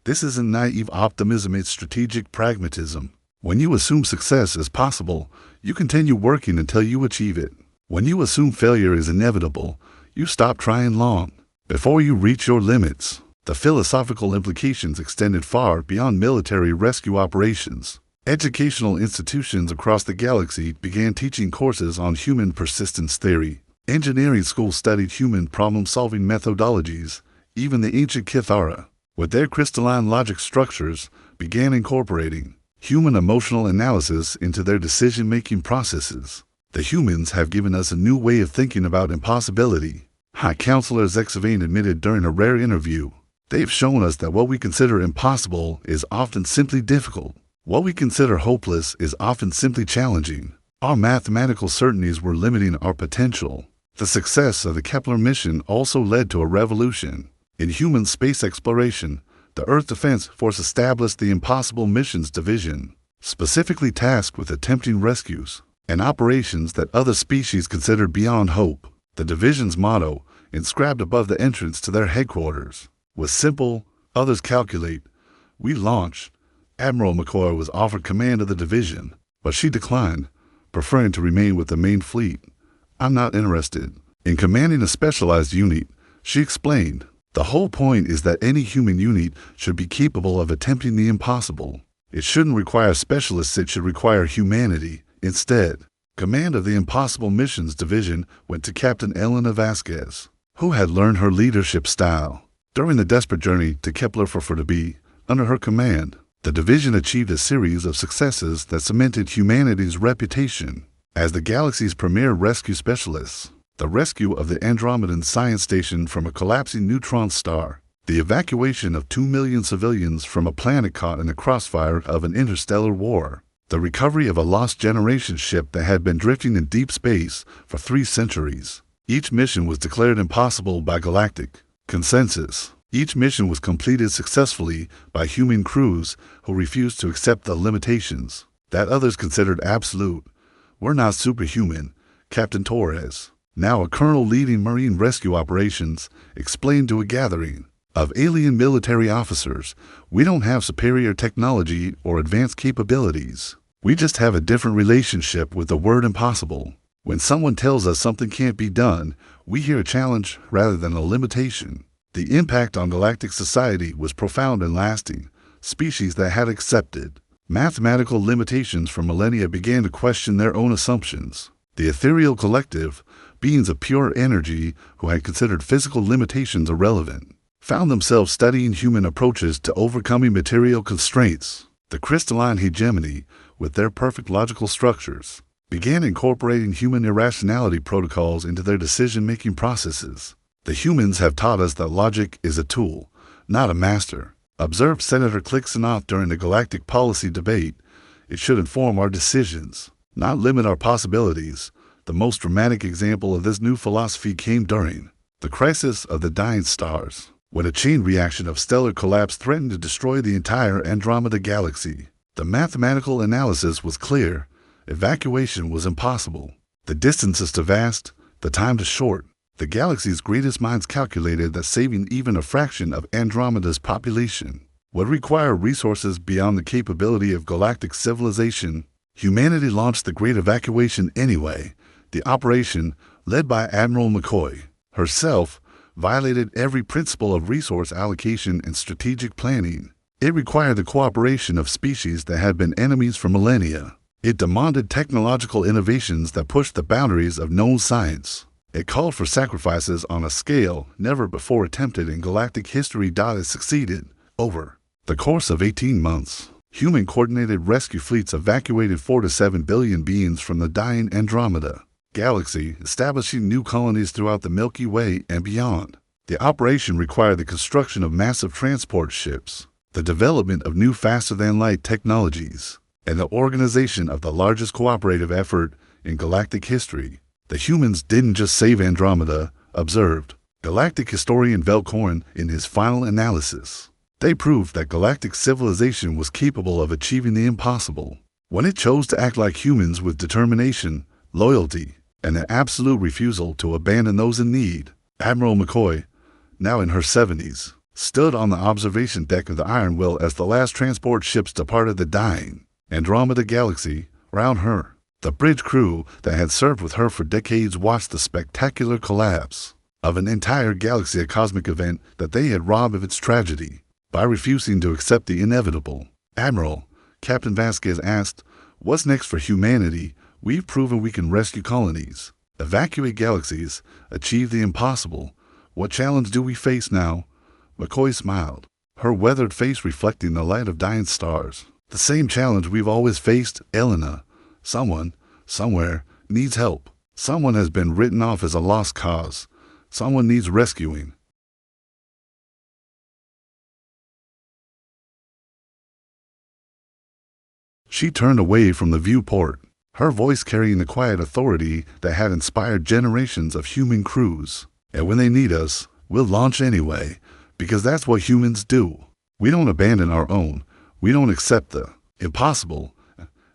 This isn't naive optimism, it's strategic pragmatism. When you assume success is possible, you continue working until you achieve it. When you assume failure is inevitable, you stop trying long before you reach your limits. The philosophical implications extended far beyond military rescue operations. Educational institutions across the galaxy began teaching courses on human persistence theory. Engineering schools studied human problem-solving methodologies. Even the ancient Kithara, with their crystalline logic structures, began incorporating human emotional analysis into their decision-making processes. The humans have given us a new way of thinking about impossibility, High Counselor Zexavane admitted during a rare interview. They've shown us that what we consider impossible is often simply difficult. What we consider hopeless is often simply challenging. Our mathematical certainties were limiting our potential. The success of the Kepler mission also led to a revolution. In human space exploration, the Earth Defense Force established the Impossible Missions Division, specifically tasked with attempting rescues and operations that other species considered beyond hope. The division's motto, inscribed above the entrance to their headquarters, was simple: others calculate, we launch. Admiral McCoy was offered command of the division, but she declined, preferring to remain with the main fleet. I'm not interested in commanding a specialized unit, she explained. The whole point is that any human unit should be capable of attempting the impossible. It shouldn't require specialists, it should require humanity. Instead, command of the Impossible Missions Division went to Captain Elena Vasquez, who had learned her leadership style during the desperate journey to Kepler for B. Under her command, the division achieved a series of successes that cemented humanity's reputation as the galaxy's premier rescue specialists. The rescue of the Andromedan science station from a collapsing neutron star, the evacuation of 2 million civilians from a planet caught in the crossfire of an interstellar war, the recovery of a lost generation ship that had been drifting in deep space for 3 centuries. Each mission was declared impossible by galactic consensus. Each mission was completed successfully by human crews who refused to accept the limitations that others considered absolute. We're not superhuman, Captain Torres, now a colonel leading marine rescue operations, explained to a gathering of alien military officers. We don't have superior technology or advanced capabilities. We just have a different relationship with the word impossible. When someone tells us something can't be done, we hear a challenge rather than a limitation. The impact on galactic society was profound and lasting. Species that had accepted mathematical limitations for millennia began to question their own assumptions. The ethereal collective, beings of pure energy who had considered physical limitations irrelevant, found themselves studying human approaches to overcoming material constraints. The crystalline hegemony, with their perfect logical structures, began incorporating human irrationality protocols into their decision-making processes. The humans have taught us that logic is a tool, not a master, observed Senator Kliksanoff during the galactic policy debate. It should inform our decisions, not limit our possibilities. The most dramatic example of this new philosophy came during the crisis of the dying stars, when a chain reaction of stellar collapse threatened to destroy the entire Andromeda galaxy. The mathematical analysis was clear. Evacuation was impossible. The distances too vast, the time too short. The galaxy's greatest minds calculated that saving even a fraction of Andromeda's population would require resources beyond the capability of galactic civilization. Humanity launched the Great Evacuation anyway. The operation, led by Admiral McCoy herself, violated every principle of resource allocation and strategic planning. It required the cooperation of species that had been enemies for millennia. It demanded technological innovations that pushed the boundaries of known science. It called for sacrifices on a scale never before attempted in galactic history. It succeeded. Over the course of 18 months, human-coordinated rescue fleets evacuated 4 to 7 billion beings from the dying Andromeda galaxy, establishing new colonies throughout the Milky Way and beyond. The operation required the construction of massive transport ships, the development of new faster-than-light technologies, and the organization of the largest cooperative effort in galactic history. The humans didn't just save Andromeda, observed galactic historian Velkorn in his final analysis. They proved that galactic civilization was capable of achieving the impossible when it chose to act like humans with determination, loyalty, and an absolute refusal to abandon those in need. Admiral McCoy, now in her 70s, stood on the observation deck of the Iron Will as the last transport ships departed the dying Andromeda galaxy. Around her, the bridge crew that had served with her for decades watched the spectacular collapse of an entire galaxy, a cosmic event that they had robbed of its tragedy by refusing to accept the inevitable. Admiral, Captain Vasquez asked, "What's next for humanity? We've proven we can rescue colonies, evacuate galaxies, achieve the impossible. What challenge do we face now?" McCoy smiled, her weathered face reflecting the light of dying stars. "The same challenge we've always faced, Elena. Someone, somewhere, needs help. Someone has been written off as a lost cause. Someone needs rescuing. She turned away from the viewport, her voice carrying the quiet authority that had inspired generations of human crews. And when they need us, we'll launch anyway, because that's what humans do. We don't abandon our own. We don't accept the impossible.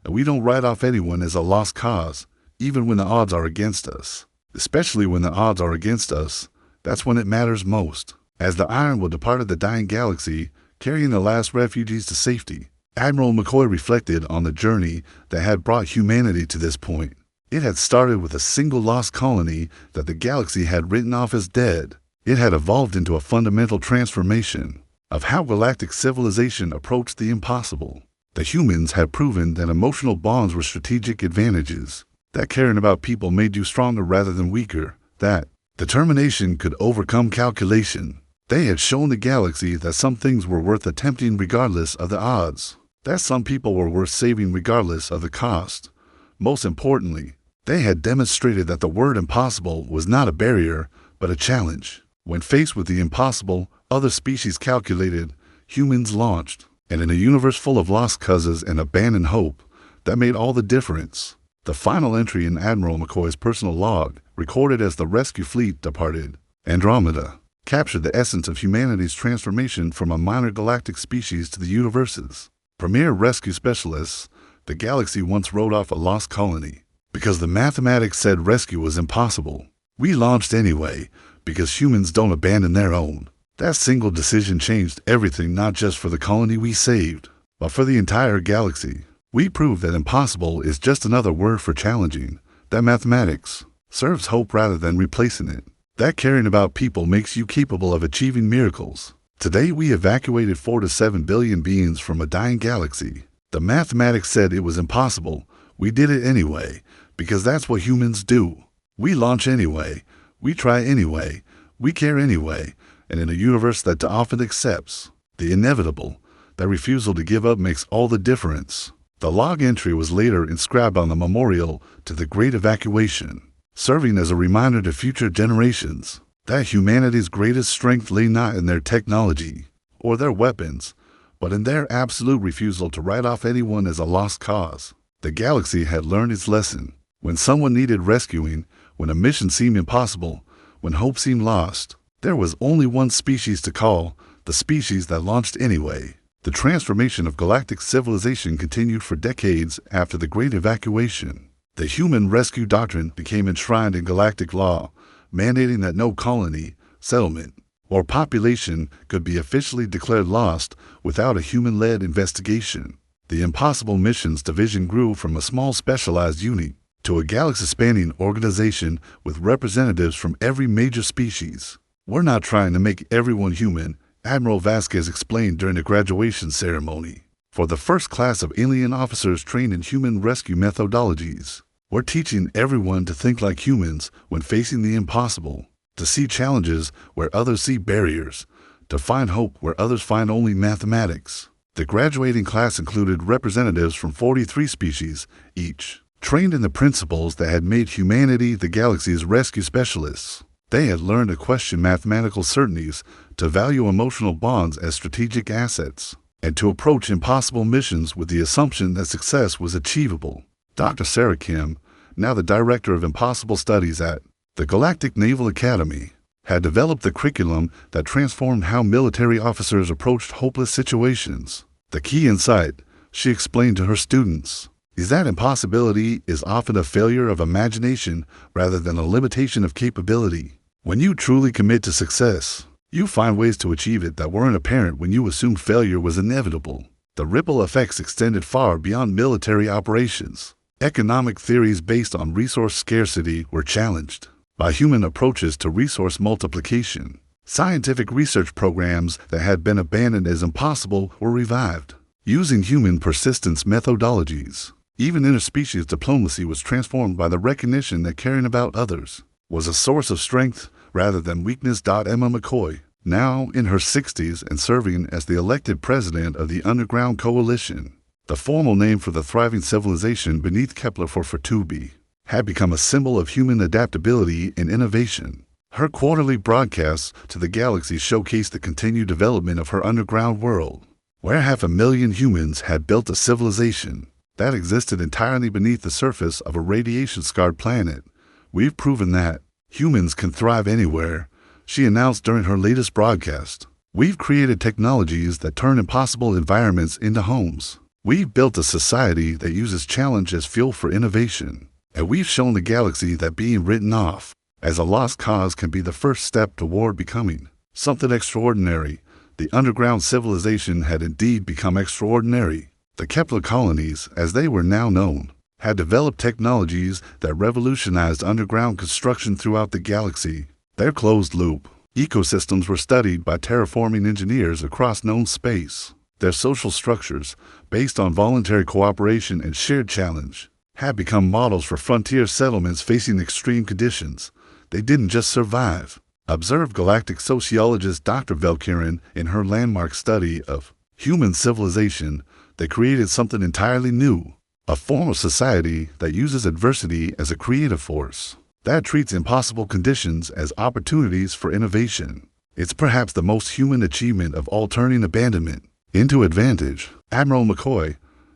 And we don't write off anyone as a lost cause, even when the odds are against us. Especially when the odds are against us, that's when it matters most. As the Ironwood departed the dying galaxy, carrying the last refugees to safety, Admiral McCoy reflected on the journey that had brought humanity to this point. It had started with a single lost colony that the galaxy had written off as dead. It had evolved into a fundamental transformation of how galactic civilization approached the impossible. The humans had proven that emotional bonds were strategic advantages, that caring about people made you stronger rather than weaker, that determination could overcome calculation. They had shown the galaxy that some things were worth attempting regardless of the odds, that some people were worth saving regardless of the cost. Most importantly, they had demonstrated that the word impossible was not a barrier, but a challenge. When faced with the impossible, other species calculated, humans launched. And in a universe full of lost causes and abandoned hope, that made all the difference. The final entry in Admiral McCoy's personal log, recorded as the rescue fleet departed Andromeda, captured the essence of humanity's transformation from a minor galactic species to the universe's premier rescue specialists. The galaxy once wrote off a lost colony because the mathematics said rescue was impossible. We launched anyway because humans don't abandon their own. That single decision changed everything, not just for the colony we saved, but for the entire galaxy. We proved that impossible is just another word for challenging, that mathematics serves hope rather than replacing it, that caring about people makes you capable of achieving miracles. Today we evacuated 4 to 7 billion beings from a dying galaxy. The mathematics said it was impossible. We did it anyway, because that's what humans do. We launch anyway, we try anyway, we care anyway. And in a universe that often accepts the inevitable, that refusal to give up makes all the difference. The log entry was later inscribed on the memorial to the Great Evacuation, serving as a reminder to future generations that humanity's greatest strength lay not in their technology or their weapons, but in their absolute refusal to write off anyone as a lost cause. The galaxy had learned its lesson. When someone needed rescuing, when a mission seemed impossible, when hope seemed lost, there was only one species to call, the species that launched anyway. The transformation of galactic civilization continued for decades after the Great Evacuation. The human rescue doctrine became enshrined in galactic law, mandating that no colony, settlement, or population could be officially declared lost without a human-led investigation. The Impossible Missions Division grew from a small specialized unit to a galaxy-spanning organization with representatives from every major species. We're not trying to make everyone human, Admiral Vasquez explained during the graduation ceremony. For the first class of alien officers trained in human rescue methodologies, we're teaching everyone to think like humans when facing the impossible, to see challenges where others see barriers, to find hope where others find only mathematics. The graduating class included representatives from 43 species each, trained in the principles that had made humanity the galaxy's rescue specialists. They had learned to question mathematical certainties, to value emotional bonds as strategic assets, and to approach impossible missions with the assumption that success was achievable. Dr. Sarah Kim, now the Director of Impossible Studies at the Galactic Naval Academy, had developed the curriculum that transformed how military officers approached hopeless situations. The key insight, she explained to her students, is that impossibility is often a failure of imagination rather than a limitation of capability. When you truly commit to success, you find ways to achieve it that weren't apparent when you assumed failure was inevitable. The ripple effects extended far beyond military operations. Economic theories based on resource scarcity were challenged by human approaches to resource multiplication. Scientific research programs that had been abandoned as impossible were revived, using human persistence methodologies. Even interspecies diplomacy was transformed by the recognition that caring about others was a source of strength rather than weakness. Emma McCoy, now in her 60s and serving as the elected president of the Underground Coalition, the formal name for the thriving civilization beneath Kepler for Fortubi, had become a symbol of human adaptability and innovation. Her quarterly broadcasts to the galaxy showcased the continued development of her underground world, where 500,000 humans had built a civilization that existed entirely beneath the surface of a radiation-scarred planet. We've proven that humans can thrive anywhere, she announced during her latest broadcast. We've created technologies that turn impossible environments into homes. We've built a society that uses challenge as fuel for innovation. And we've shown the galaxy that being written off as a lost cause can be the first step toward becoming something extraordinary. The underground civilization had indeed become extraordinary. The Kepler colonies, as they were now known, had developed technologies that revolutionized underground construction throughout the galaxy. Their closed-loop ecosystems were studied by terraforming engineers across known space. Their social structures, based on voluntary cooperation and shared challenge, had become models for frontier settlements facing extreme conditions. They didn't just survive, observed galactic sociologist Dr. Velkirin in her landmark study of human civilization. They created something entirely new, a form of society that uses adversity as a creative force, that treats impossible conditions as opportunities for innovation. It's perhaps the most human achievement of all, turning abandonment into advantage. Admiral McCoy,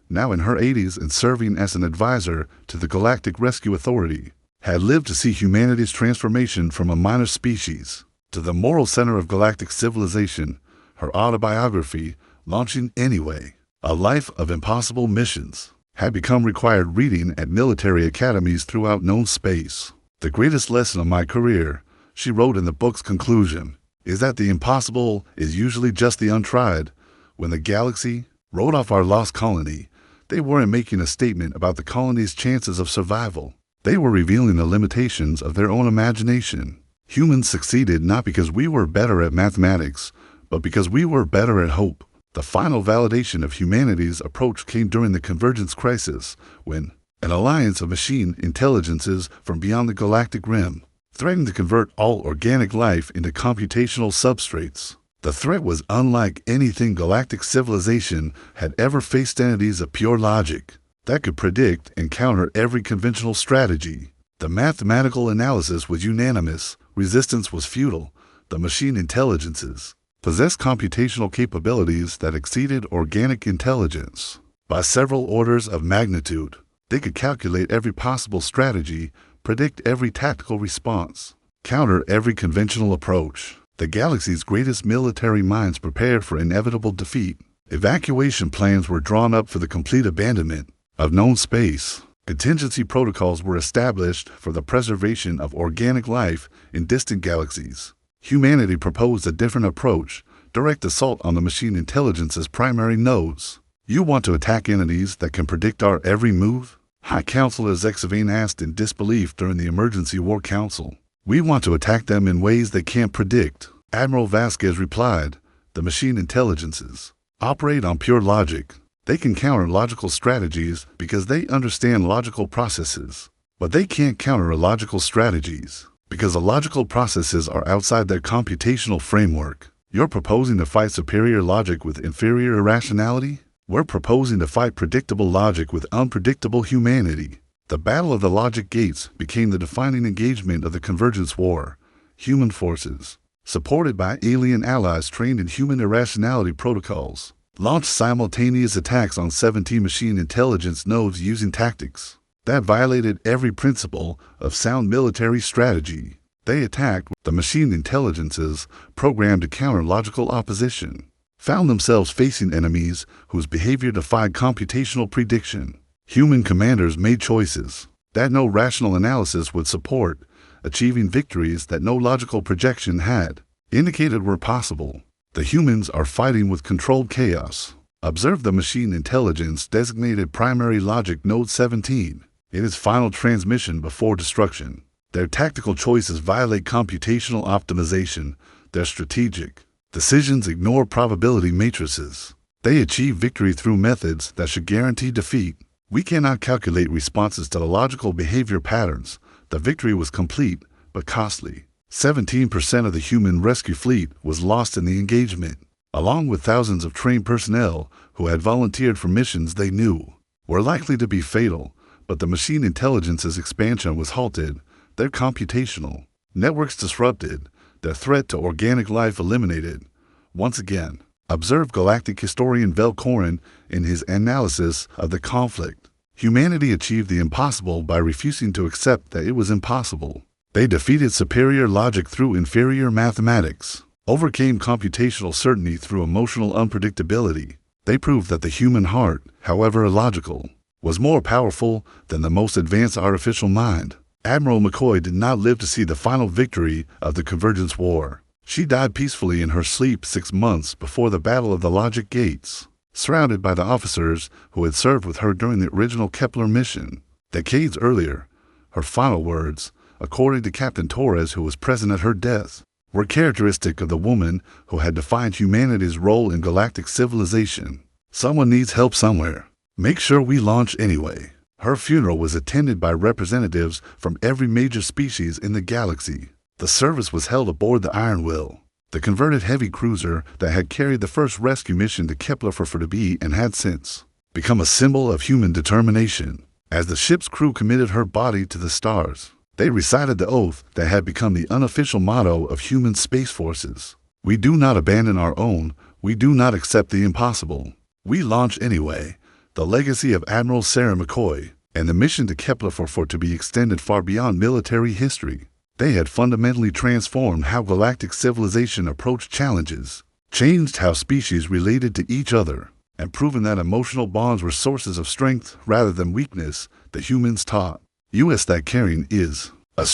now in her 80s and serving as an advisor to the Galactic Rescue Authority, had lived to see humanity's transformation from a minor species to the moral center of galactic civilization. Her autobiography, Launching Anyway, A Life of Impossible Missions, had become required reading at military academies throughout known space. The greatest lesson of my career, she wrote in the book's conclusion, is that the impossible is usually just the untried. When the galaxy wrote off our lost colony, they weren't making a statement about the colony's chances of survival. They were revealing the limitations of their own imagination. Humans succeeded not because we were better at mathematics, but because we were better at hope. The final validation of humanity's approach came during the Convergence Crisis, when an alliance of machine intelligences from beyond the galactic rim threatened to convert all organic life into computational substrates. The threat was unlike anything galactic civilization had ever faced. Entities of pure logic that could predict and counter every conventional strategy. The mathematical analysis was unanimous. Resistance was futile. The machine intelligences possessed computational capabilities that exceeded organic intelligence by several orders of magnitude. They could calculate every possible strategy, predict every tactical response, counter every conventional approach. The galaxy's greatest military minds prepared for inevitable defeat. Evacuation plans were drawn up for the complete abandonment of known space. Contingency protocols were established for the preservation of organic life in distant galaxies. Humanity proposed a different approach: direct assault on the machine intelligence's primary nodes. You want to attack entities that can predict our every move? High Counselor Zexavane asked in disbelief during the Emergency War Council. We want to attack them in ways they can't predict. Admiral Vasquez replied, the machine intelligences operate on pure logic. They can counter logical strategies because they understand logical processes. But they can't counter illogical strategies because illogical processes are outside their computational framework. You're proposing to fight superior logic with inferior irrationality? We're proposing to fight predictable logic with unpredictable humanity. The Battle of the Logic Gates became the defining engagement of the Convergence War. Human forces, supported by alien allies trained in human irrationality protocols, launched simultaneous attacks on 17 machine intelligence nodes using tactics that violated every principle of sound military strategy. They attacked the machine intelligences programmed to counter logical opposition, found themselves facing enemies whose behavior defied computational prediction. Human commanders made choices that no rational analysis would support, achieving victories that no logical projection had indicated were possible. The humans are fighting with controlled chaos. Observe the machine intelligence designated Primary Logic Node 17 in its final transmission before destruction. Their tactical choices violate computational optimization. Their strategic decisions ignore probability matrices. They achieve victory through methods that should guarantee defeat. We cannot calculate responses to the logical behavior patterns. The victory was complete, but costly. 17% of the human rescue fleet was lost in the engagement, along with thousands of trained personnel who had volunteered for missions they knew were likely to be fatal. But the machine intelligence's expansion was halted, their computational networks disrupted, their threat to organic life eliminated. Once again, observed galactic historian Velkorin in his analysis of the conflict. Humanity achieved the impossible by refusing to accept that it was impossible. They defeated superior logic through inferior mathematics, overcame computational certainty through emotional unpredictability. They proved that the human heart, however illogical, was more powerful than the most advanced artificial mind. Admiral McCoy did not live to see the final victory of the Convergence War. She died peacefully in her sleep 6 months before the Battle of the Logic Gates, surrounded by the officers who had served with her during the original Kepler mission. Decades earlier, her final words, according to Captain Torres, who was present at her death, were characteristic of the woman who had defined humanity's role in galactic civilization. Someone needs help somewhere. Make sure we launch anyway. Her funeral was attended by representatives from every major species in the galaxy. The service was held aboard the Iron Will, the converted heavy cruiser that had carried the first rescue mission to Kepler for 4B and had since become a symbol of human determination. As the ship's crew committed her body to the stars, they recited the oath that had become the unofficial motto of human space forces. We do not abandon our own. We do not accept the impossible. We launch anyway. The legacy of Admiral Sarah McCoy and the mission to Kepler for to be extended far beyond military history. They had fundamentally transformed how galactic civilization approached challenges, changed how species related to each other, and proven that emotional bonds were sources of strength rather than weakness. The humans taught us that caring is a